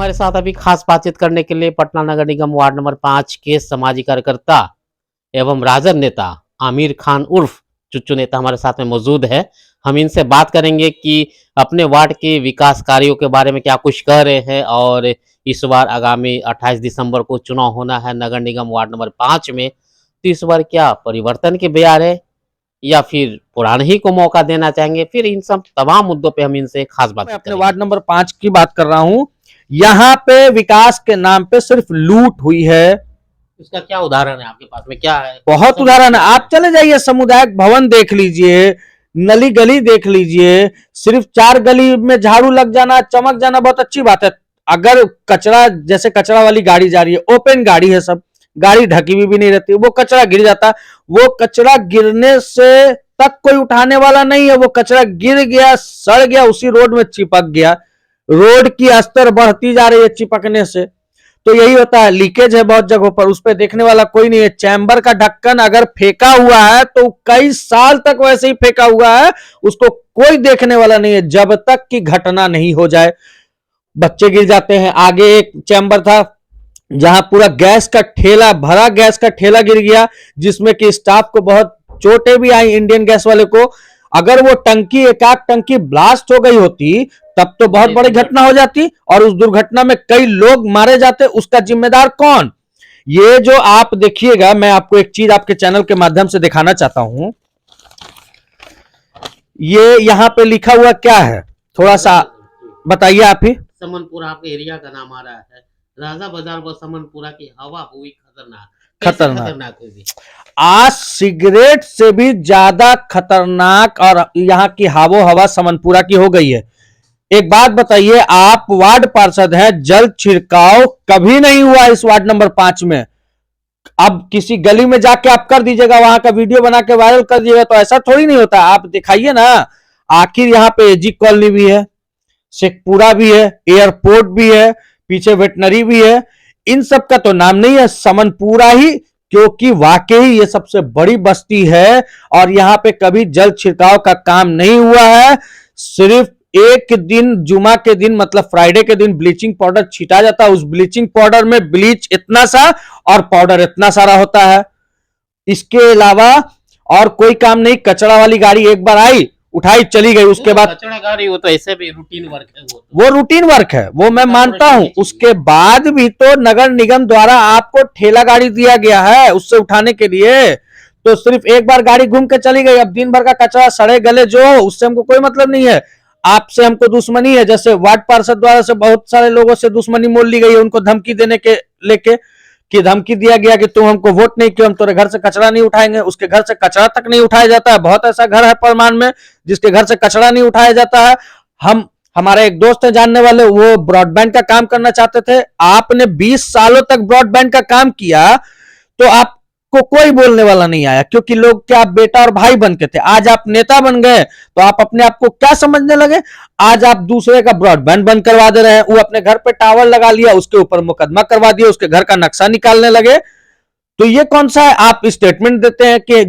हमारे साथ अभी खास बातचीत करने के लिए पटना नगर निगम वार्ड नंबर 5 के सामाजिक कार्यकर्ता एवं राजद नेता आमिर खान उर्फ चुच्चू नेता हमारे साथ में मौजूद है। हम इनसे बात करेंगे कि अपने वार्ड के विकास कार्यों के बारे में क्या कुछ कह रहे हैं और इस बार आगामी 28 दिसंबर को चुनाव होना है नगर निगम वार्ड नंबर 5 में, तो इस बार क्या परिवर्तन के बयार है या फिर पुराने ही को मौका देना चाहेंगे। फिर इन सब तमाम मुद्दों पे हम इनसे खास बात मैं अपने वार्ड नंबर 5 की बात कर रहा हूं। यहाँ पे विकास के नाम पे सिर्फ लूट हुई है। इसका क्या उदाहरण है आपके पास में, क्या है? बहुत उदाहरण है, आप चले जाइए सामुदायिक भवन देख लीजिए, नली गली देख लीजिए। सिर्फ 4 गली में झाड़ू लग जाना, चमक जाना बहुत अच्छी बात है। अगर कचरा, जैसे कचरा वाली गाड़ी जा रही है, ओपन गाड़ी है, सब गाड़ी ढकी हुई भी नहीं रहती, वो कचरा गिर जाता, वो कचरा गिरने से तक कोई उठाने वाला नहीं है। वो कचरा गिर गया, सड़ गया, उसी रोड में चिपक गया। रोड की स्तर बढ़ती जा रही है चिपकने से। तो यही होता है, लीकेज है बहुत जगहों पर, उस पर देखने वाला कोई नहीं है। चैम्बर का ढक्कन अगर फेंका हुआ है तो कई साल तक वैसे ही फेंका हुआ है, उसको कोई देखने वाला नहीं है जब तक कि घटना नहीं हो जाए। बच्चे गिर जाते हैं। आगे एक चैम्बर था जहां पूरा गैस का ठेला, भरा गैस का ठेला गिर गया, जिसमें कि स्टाफ को बहुत चोटें भी आई, इंडियन गैस वाले को। अगर वो टंकी, एक आध टंकी ब्लास्ट हो गई होती तब तो बहुत बड़ी घटना हो जाती और उस दुर्घटना में कई लोग मारे जाते। उसका जिम्मेदार कौन? ये जो आप देखिएगा, मैं आपको एक चीज आपके चैनल के माध्यम से दिखाना चाहता हूं। ये यहां पे लिखा हुआ क्या है, थोड़ा सा बताइए आप ही। समनपुरा आपके एरिया का नाम आ रहा है। राजा बाजार व समनपुरा की हवा हुई खतरनाक। खतरनाक होगी। आज सिगरेट से भी ज्यादा खतरनाक और यहाँ की हावो हवा समनपुरा की हो गई है। एक बात बताइए, आप वार्ड पार्षद हैं, जल छिड़काव कभी नहीं हुआ इस वार्ड नंबर 5 में। अब किसी गली में जाके आप कर दीजिएगा, वहां का वीडियो बना के वायरल कर दीजिएगा, तो ऐसा थोड़ी नहीं होता। आप दिखाइए ना। आखिर यहाँ पे एजी कॉलोनी भी है, शेखपुरा भी है, एयरपोर्ट भी है, पीछे वेटनरी भी है, इन सब का तो नाम नहीं है। समनपुरा ही, क्योंकि वाकई ये सबसे बड़ी बस्ती है और यहाँ पे कभी जल छिड़काव का काम नहीं हुआ है। सिर्फ एक दिन, जुमा के दिन, मतलब फ्राइडे के दिन ब्लीचिंग पाउडर छिटा जाता है। उस ब्लीचिंग पाउडर में ब्लीच इतना सा और पाउडर इतना सारा होता है। इसके अलावा और कोई काम नहीं। कचरा वाली गाड़ी एक बार आई, उठाई, चली गई। उसके बाद कचरा गाड़ी, वो तो ऐसे भी रूटीन वर्क है। वो रूटीन वर्क है, वो मैं मानता हूं। उसके बाद भी तो नगर निगम द्वारा आपको ठेला गाड़ी दिया गया है उससे उठाने के लिए। तो सिर्फ एक बार गाड़ी घूम के चली गई। अब दिन भर का कचरा सड़े गले जो हो, उससे हमको कोई मतलब नहीं है। आपसे हमको दुश्मनी है। जैसे वार्ड पार्षद द्वारा से बहुत सारे लोगों से दुश्मनी मोल ली गई है, उनको धमकी देने के लेके, कि धमकी दिया गया कि तुम हमको वोट नहीं किया, हम तुम्हारे घर से कचरा नहीं उठाएंगे। उसके घर से कचरा तक नहीं उठाया जाता है। बहुत ऐसा घर है परमान में जिसके घर से कचरा नहीं उठाया जाता है। हमारे एक दोस्त है जानने वाले, वो ब्रॉडबैंड का काम करना चाहते थे। आपने 20 सालों तक ब्रॉडबैंड का काम किया तो आपको कोई बोलने वाला नहीं आया, क्योंकि लोग क्या, आप बेटा और भाई बन के थे। आज आप नेता बन गए तो आप अपने आप को क्या समझने लगे? आज आप दूसरे का ब्रॉडबैंड बंद करवा दे रहे हैं। वो अपने घर पे टावर लगा लिया, उसके ऊपर मुकदमा करवा दिया, उसके घर का नक्शा निकालने लगे। तो ये कौन सा है? आप स्टेटमेंट देते हैं कि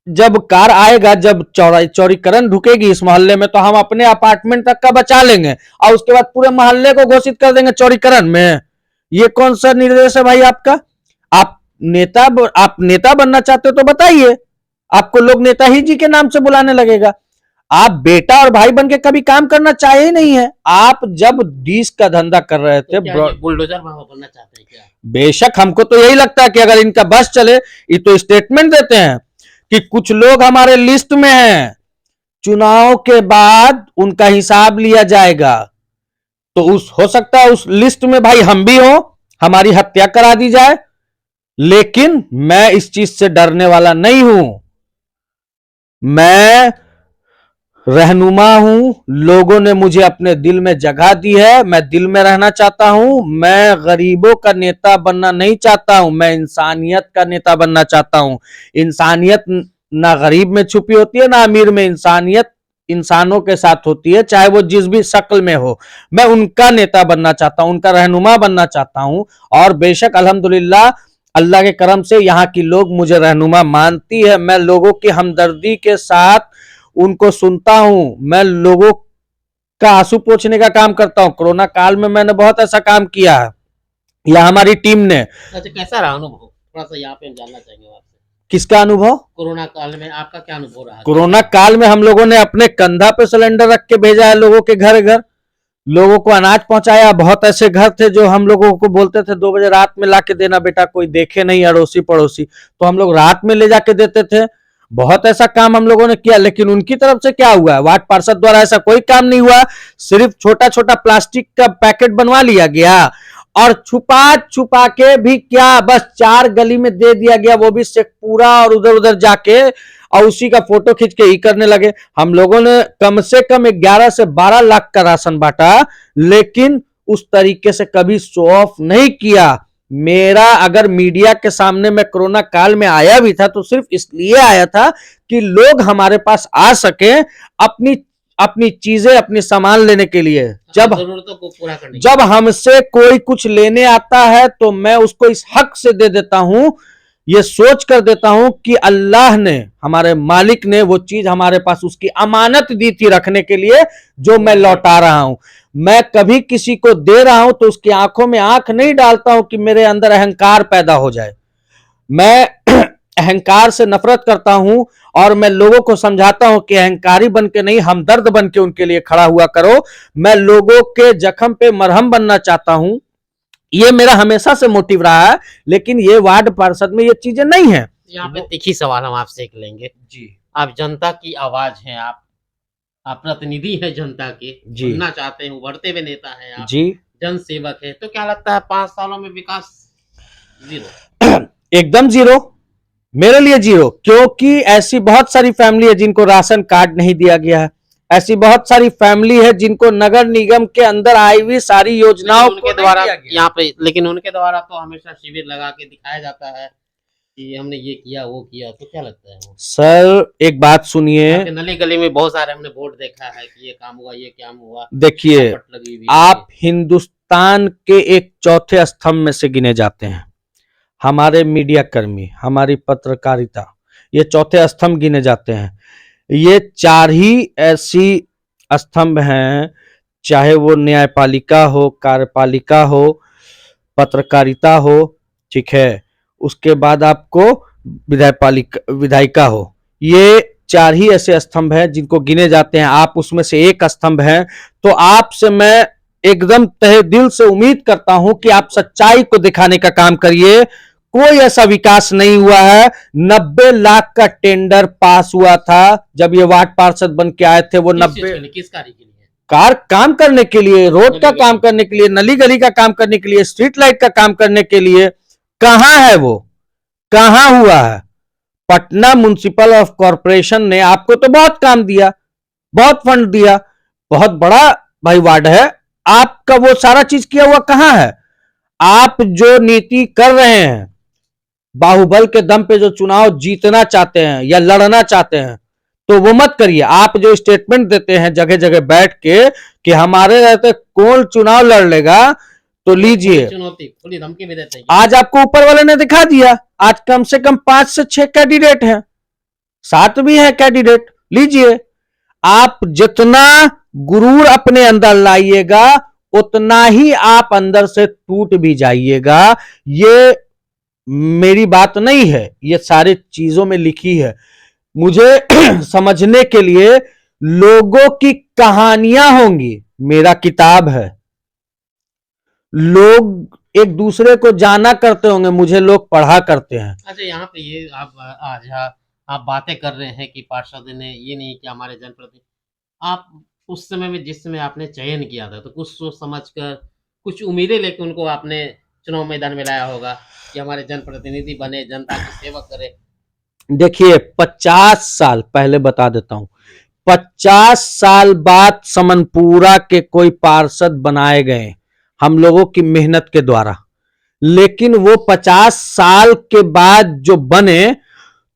जब कार आएगा, जब चौड़ीकरण ढुकेगी इस मोहल्ले में, तो हम अपने अपार्टमेंट तक का बचा लेंगे और उसके बाद पूरे मोहल्ले को घोषित कर देंगे चौड़ीकरण में। ये कौन सा निर्देश है भाई आपका? आप नेता बनना चाहते हो तो बताइए, आपको लोग नेताजी जी के नाम से बुलाने लगेगा। आप बेटा और भाई बन के कभी काम करना चाहे ही नहीं है। आप जब डिश का धंधा कर रहे थे, बुलडोजर बनना चाहते हैं क्या? बेशक, हमको तो यही लगता है कि अगर इनका बस चले। ये तो स्टेटमेंट देते हैं कि कुछ लोग हमारे लिस्ट में हैं, चुनाव के बाद उनका हिसाब लिया जाएगा। तो हो सकता है उस लिस्ट में भाई हम भी हो, हमारी हत्या करा दी जाए। लेकिन मैं इस चीज से डरने वाला नहीं हूं। मैं रहनुमा हूं, लोगों ने मुझे अपने दिल में जगह दी है, मैं दिल में रहना चाहता हूं। मैं गरीबों का नेता बनना नहीं चाहता हूं, मैं इंसानियत का नेता बनना चाहता हूं। इंसानियत ना गरीब में छुपी होती है ना अमीर में। इंसानियत इंसानों के साथ होती है, चाहे वो जिस भी शक्ल में हो। मैं उनका नेता बनना चाहता हूं, उनका रहनुमा बनना चाहता हूं। और बेशक अल्हम्दुलिल्लाह, अल्लाह के करम से यहाँ की लोग मुझे रहनुमा मानती है। मैं लोगों की हमदर्दी के साथ उनको सुनता हूं। मैं लोगों का आंसू पोंछने का काम करता हूँ। कोरोना काल में मैंने बहुत ऐसा काम किया है, या हमारी टीम ने। अच्छा, कैसा रहा अनुभव? थोड़ा सा यहाँ पे हम जानना चाहेंगे आपसे। किसका अनुभव? कोरोना काल में आपका क्या अनुभव रहा? कोरोना काल में हम लोगों ने अपने कंधा पे सिलेंडर रख के भेजा है लोगों के घर घर, लोगों को अनाज पहुंचाया। बहुत ऐसे घर थे जो हम लोगों को बोलते थे 2 बजे रात में लाके देना बेटा, कोई देखे नहीं अड़ोसी पड़ोसी, तो हम लोग रात में ले जाके देते थे। बहुत ऐसा काम हम लोगों ने किया, लेकिन उनकी तरफ से क्या हुआ, वार्ड पार्षद द्वारा ऐसा कोई काम नहीं हुआ। सिर्फ छोटा छोटा प्लास्टिक का पैकेट बनवा लिया गया और छुपा छुपा के भी क्या, बस 4 गली में दे दिया गया, वो भी शेखपुरा और उधर उधर जाके, और उसी का फोटो खींच के ही करने लगे। हम लोगों ने कम से कम 11 से 12 लाख का राशन बांटा, लेकिन उस तरीके से कभी शो ऑफ नहीं किया। मेरा अगर मीडिया के सामने मैं कोरोना काल में आया भी था तो सिर्फ इसलिए आया था कि लोग हमारे पास आ सके अपनी अपनी चीजें, अपनी सामान लेने के लिए। जब जरूरतों को पूरा करने जब हमसे कोई कुछ लेने आता है तो मैं उसको इस हक से दे देता हूं, ये सोच कर देता हूं कि अल्लाह ने, हमारे मालिक ने वो चीज हमारे पास उसकी अमानत दी थी रखने के लिए, जो मैं लौटा रहा हूं। मैं कभी किसी को दे रहा हूं तो उसकी आंखों में आंख नहीं डालता हूं कि मेरे अंदर अहंकार पैदा हो जाए। मैं अहंकार से नफरत करता हूं और मैं लोगों को समझाता हूं कि अहंकारी बन के नहीं, हमदर्द बन के उनके लिए खड़ा हुआ करो। मैं लोगों के जख्म पे मरहम बनना चाहता हूं, ये मेरा हमेशा से मोटिव रहा है, लेकिन ये वार्ड पार्षद में ये चीजें नहीं है। यहाँ पे तीखी सवाल हम आपसे एक लेंगे जी आप जनता की आवाज हैं, आप प्रतिनिधि हैं जनता के, जी सुनना चाहते हैं, उभरते हुए नेता हैं आप, जी जन सेवक है, तो क्या लगता है 5 सालों में विकास जीरो? एकदम जीरो, मेरे लिए जीरो, क्योंकि ऐसी बहुत सारी फैमिली है जिनको राशन कार्ड नहीं दिया गया है, ऐसी बहुत सारी फैमिली है जिनको नगर निगम के अंदर आई हुई सारी योजनाओं उनके द्वारा यहाँ पे, लेकिन उनके द्वारा तो हमेशा शिविर लगा के दिखाया जाता है कि हमने ये किया वो किया, तो क्या लगता है? सर एक बात सुनिए, आपके नली गली में बहुत सारे हमने बोर्ड देखा है कि ये काम हुआ, ये काम हुआ, देखिए पट लगी हुई है। आप हिंदुस्तान के एक चौथे स्तंभ में से गिने जाते हैं। हमारे मीडिया कर्मी, हमारी पत्रकारिता, ये चौथे स्तंभ गिने जाते हैं। ये 4 ही ऐसी स्तंभ हैं, चाहे वो न्यायपालिका हो, कार्यपालिका हो, पत्रकारिता हो, ठीक है, उसके बाद आपको विधायिका हो। ये 4 ही ऐसे स्तंभ हैं जिनको गिने जाते हैं। आप उसमें से एक स्तंभ हैं, तो आपसे मैं एकदम तहे दिल से उम्मीद करता हूं कि आप सच्चाई को दिखाने का काम करिए। कोई ऐसा विकास नहीं हुआ है। 90 लाख का टेंडर पास हुआ था जब ये वार्ड पार्षद बन के आए थे। वो 90 किस कार्य के लिए? कार काम करने के लिए, रोड का काम करने के लिए, नली गली का काम करने के लिए, स्ट्रीट लाइट का काम करने के लिए। कहां है वो, कहां हुआ है? पटना म्युनिसिपल ऑफ कॉर्पोरेशन ने आपको तो बहुत काम दिया, बहुत फंड दिया, बहुत बड़ा भाई वार्ड है आपका, वो सारा चीज किया हुआ कहां है? आप जो नीति कर रहे हैं, बाहुबल के दम पे जो चुनाव जीतना चाहते हैं या लड़ना चाहते हैं, तो वो मत करिए। आप जो स्टेटमेंट देते हैं जगह जगह बैठ के कि हमारे रहते कौन चुनाव लड़ लेगा, तो लीजिए, चुनौती थोड़ी धमकी भी देते हैं। आज आपको ऊपर वाले ने दिखा दिया, आज कम से कम 5 से 6 कैंडिडेट हैं, 7 भी हैं कैंडिडेट। लीजिए, आप जितना गुरूर अपने अंदर लाइएगा उतना ही आप अंदर से टूट भी जाइएगा। ये मेरी बात नहीं है, ये सारी चीजों में लिखी है। मुझे समझने के लिए लोगों की कहानियां होंगी, मेरा किताब है। लोग एक दूसरे को जाना करते होंगे, मुझे लोग पढ़ा करते हैं। अच्छा, यहाँ पे ये आप बातें कर रहे हैं कि पार्षद ने ये नहीं कि हमारे जनप्रतिनिधि, आप उस समय में जिस समय आपने चयन किया था तो कुछ सोच समझ कर, कुछ उम्मीदें लेकर उनको आपने चुनाव मैदान में लाया होगा कि हमारे जनप्रतिनिधि बने, जनता की सेवा करे। देखिए 50 साल पहले बता देता हूं, 50 साल बाद समनपुरा के कोई पार्षद बनाए गए हम लोगों की मेहनत के द्वारा, लेकिन वो 50 साल के बाद जो बने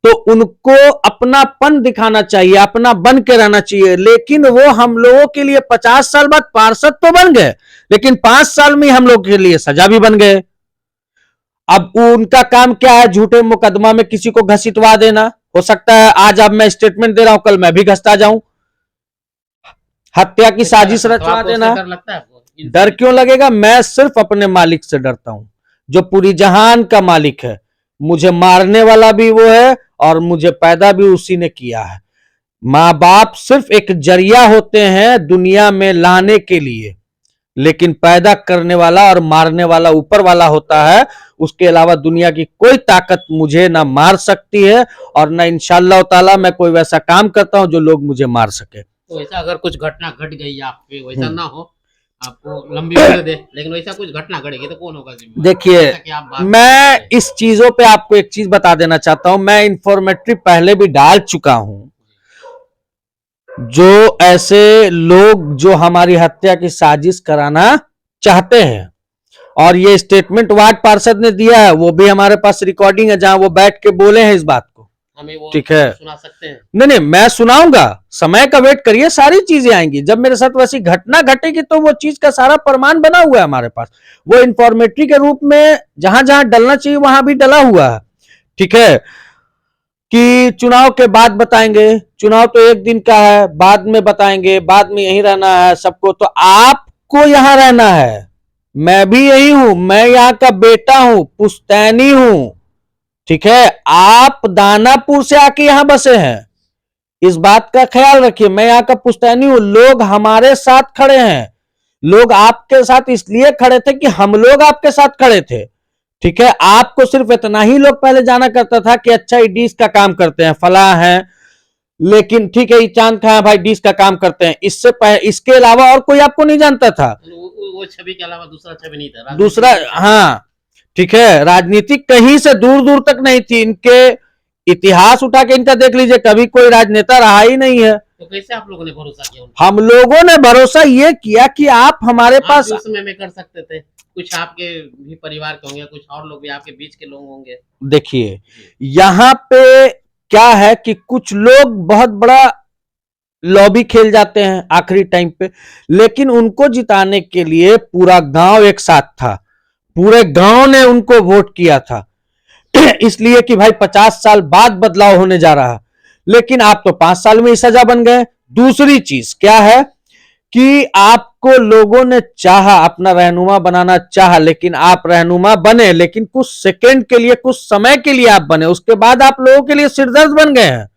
तो उनको अपनापन दिखाना चाहिए, अपना बन के रहना चाहिए। लेकिन वो हम लोगों के लिए 50 साल बाद पार्षद तो बन गए, लेकिन 5 साल में हम लोग के लिए सजा भी बन गए। अब उनका काम क्या है? झूठे मुकदमा में किसी को घसीटवा देना। हो सकता है आज अब मैं स्टेटमेंट दे रहा हूं, कल मैं भी घसता जाऊं। हत्या की साजिश तो रचवा आपको उससे देना। डर लगता है आपको? डर क्यों लगेगा? मैं सिर्फ अपने मालिक से डरता हूं, जो पूरी जहान का मालिक है। मुझे मारने वाला भी वो है और मुझे पैदा भी उसी ने किया है। माँ बाप सिर्फ एक जरिया होते हैं दुनिया में लाने के लिए, लेकिन पैदा करने वाला और मारने वाला ऊपर वाला होता है। उसके अलावा दुनिया की कोई ताकत मुझे ना मार सकती है और ना इंशाअल्लाह ताला मैं कोई वैसा काम करता हूं जो लोग मुझे मार सके। तो ऐसा अगर कुछ घटना घट गई आप पे, वैसा ना हो, आपको लंबी उम्र दे, लेकिन वैसा कुछ घटना घटेगी तो कौन होगा जिम्मेदार? देखिए, जैसा कि आप बात कर मैं रहे हैं। इस चीजों पे आपको एक चीज बता देना चाहता हूं। मैं इंफॉर्मेटिव पहले भी डाल चुका हूं। जो ऐसे लोग जो हमारी हत्या की साजिश कराना चाहते हैं, और ये स्टेटमेंट वार्ड पार्षद ने दिया है, वो भी हमारे पास रिकॉर्डिंग है जहां वो बैठ के बोले हैं इस बात को। हमें वो ठीक है, सुना सकते हैं? नहीं नहीं, मैं सुनाऊंगा, समय का वेट करिए, सारी चीजें आएंगी। जब मेरे साथ वैसी घटना घटेगी तो वो चीज का सारा प्रमाण बना हुआ है हमारे पास। वो इंफॉर्मेटरी के रूप में जहां जहां डलना चाहिए वहां भी डला हुआ है। ठीक है, कि चुनाव के बाद बताएंगे, चुनाव तो एक दिन का है, बाद में बताएंगे, बाद में यहीं रहना है सबको। तो आपको यहां रहना है, मैं भी यही हूं, मैं यहाँ का बेटा हूं, पुश्तैनी हूं। ठीक है, आप दानापुर से आके यहां बसे हैं, इस बात का ख्याल रखिए। मैं यहाँ का पुश्तैनी हूं, लोग हमारे साथ खड़े हैं। लोग आपके साथ इसलिए खड़े थे कि हम लोग आपके साथ खड़े थे। ठीक है, आपको सिर्फ इतना ही लोग पहले जाना करता था कि अच्छा ये डिश का काम करते हैं, फला है, लेकिन ठीक है ये चांद खां भाई डिश का काम करते हैं। इसके अलावा और कोई आपको नहीं जानता था। वो छवि के अलावा दूसरा छवि नहीं था, दूसरा, हाँ ठीक है, राजनीतिक कहीं से दूर दूर तक नहीं थी। इनके इतिहास उठा के इनका देख लीजिए, कभी कोई राजनेता रहा ही नहीं है। तो कैसे आप लोगों ने भरोसा किया उन पर? हम लोगों ने भरोसा ये किया कि आप हमारे आप पास, भी उस समय में कर सकते थे, कुछ आपके भी परिवार के होंगे, कुछ और लोग भी आपके बीच के लोग होंगे। देखिए यहां पे क्या है कि कुछ लोग बहुत बड़ा लॉबी खेल जाते हैं आखिरी टाइम पे, लेकिन उनको जिताने के लिए पूरा गांव एक साथ था, पूरे गांव ने उनको वोट किया था इसलिए कि भाई 50 साल बाद बदलाव होने जा रहा है। लेकिन आप तो 5 साल में ही सजा बन गए। दूसरी चीज क्या है कि आपको लोगों ने चाहा, अपना रहनुमा बनाना चाहा, लेकिन आप रहनुमा बने, लेकिन कुछ सेकंड के लिए, कुछ समय के लिए आप बने, उसके बाद आप लोगों के लिए सिरदर्द बन गए हैं।